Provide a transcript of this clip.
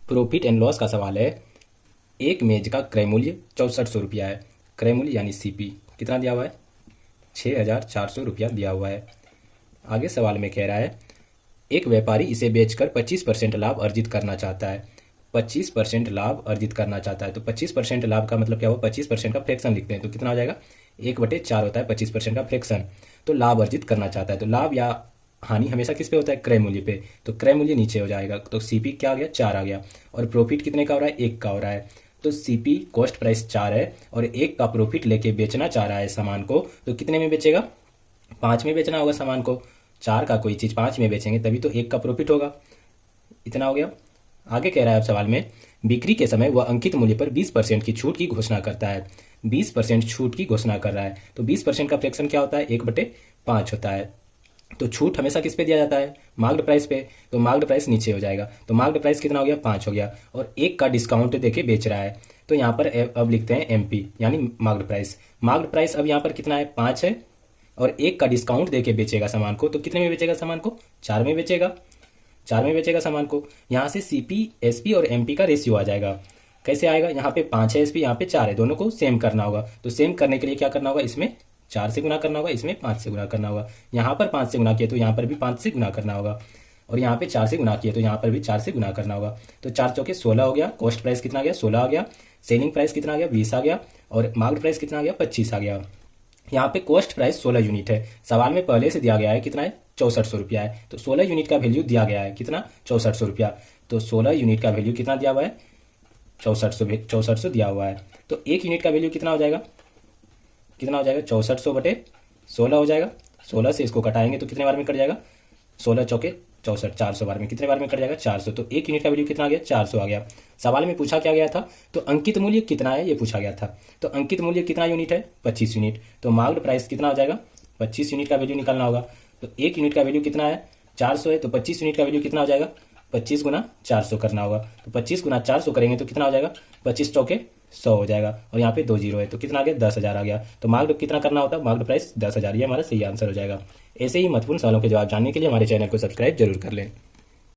Profit and loss का सवाल है। एक मेज का क्रय मूल्य 6400 रुपया है। क्रय मूल्य यानी सीपी कितना दिया हुआ है? 6400 रुपया दिया हुआ है। आगे सवाल में कह रहा है एक व्यापारी इसे बेचकर 25% लाभ अर्जित करना चाहता है। 25% लाभ अर्जित करना चाहता है तो 25% लाभ का मतलब क्या हुआ? 25% का फ्रैक्शन लिखते हैं तो कितना हो जाएगा? 1/4 होता है 25% का फ्रैक्शन। तो लाभ अर्जित करना चाहता है तो लाभ या हानि हमेशा किस पे होता है? क्रय मूल्य पे। तो क्रय मूल्य नीचे हो जाएगा तो सीपी क्या आ गया? 4 आ गया। और प्रॉफिट कितने का हो रहा है? 1 का हो रहा है। तो सीपी कॉस्ट प्राइस 4 है और 1 का प्रॉफिट लेके बेचना चाह रहा है सामान को, तो कितने में बेचेगा? 5 में बेचना होगा सामान को। 4 का कोई चीज़ 5 में बेचेंगे तभी तो 1 का प्रॉफिट होगा। इतना हो गया। आगे कह रहा है अब सवाल में बिक्री के समय वह अंकित मूल्य पर 20% की छूट की घोषणा करता है। 20% छूट की घोषणा कर रहा है तो 20% का फ्रैक्शन क्या होता है? 1/5 होता है। तो छूट हमेशा किस पे दिया जाता है? मार्क्ड प्राइस पे। तो मार्क्ड प्राइस नीचे हो जाएगा तो मार्क्ड प्राइस कितना हो गया? 5 हो गया। और 1 का डिस्काउंट देके बेच रहा है तो यहाँ पर अब लिखते हैं एमपी यानी मार्क्ड प्राइस। मार्क्ड प्राइस अब यहाँ पर कितना है? 5 है और 1 का डिस्काउंट देके बेचेगा सामान को तो कितने में बेचेगा सामान को? 4 में बेचेगा। 4 में बेचेगा सामान को। यहाँ से सीपी एसपी और एमपी का रेशियो आ जाएगा। कैसे आएगा? यहाँ पे 5 है एसपी, यहाँ पे 4 है, दोनों को सेम करना होगा। तो सेम करने के लिए क्या करना होगा? इसमें 4 से गुना करना होगा, इसमें 5 से गुना करना होगा। यहाँ पर 5 से गुना किया तो यहाँ पर भी 5 से गुना करना होगा और यहाँ पे 4 से गुना किया तो यहाँ पर भी 4 से गुना करना होगा। तो 4 चौके 16 हो गया। कॉस्ट प्राइस कितना आ गया? 16 आ गया। सेलिंग प्राइस कितना आ गया? 20 आ गया। और मार्केट प्राइस कितना आ गया? 25 आ गया। यहाँ पे कॉस्ट प्राइस 16 यूनिट है। सवाल में पहले से दिया गया है कितना है? 6400 रुपया है। तो 16 यूनिट का वैल्यू दिया गया है कितना? 6400 रुपया। तो 16 यूनिट का वैल्यू कितना दिया हुआ है? 6400 दिया हुआ है। तो 1 यूनिट का वैल्यू कितना हो जाएगा? कितना हो जाएगा? 6400/16 हो जाएगा। 16 से इसको घटाएंगे तो कितने बार में कट जाएगा? 16 चौके 64, 400 बार में कितने बार में कट जाएगा? 400। तो 1 यूनिट का वैल्यू कितना आ गया? 400 आ गया। सवाल में पूछा क्या गया था? तो अंकित मूल्य कितना है ये पूछा गया था। तो अंकित मूल्य कितना यूनिट है? 25 यूनिट। तो मार्क्ड प्राइस कितना हो जाएगा? 25 यूनिट का वैल्यू निकालना होगा। तो 1 यूनिट का वैल्यू कितना है? 400 है तो 25 यूनिट का वैल्यू कितना हो जाएगा? 25 गुना 400 करना होगा। तो 25 गुना 400 करेंगे तो कितना हो जाएगा? 25 चौके 100 हो जाएगा और यहाँ पे 2 जीरो है तो कितना आ गया? 10,000 आ गया। तो मार्क्ड कितना करना होता है? Marked price 10,000। ये हमारा सही आंसर हो जाएगा। ऐसे ही महत्वपूर्ण सवालों के जवाब जानने के लिए हमारे चैनल को सब्सक्राइब जरूर कर लें।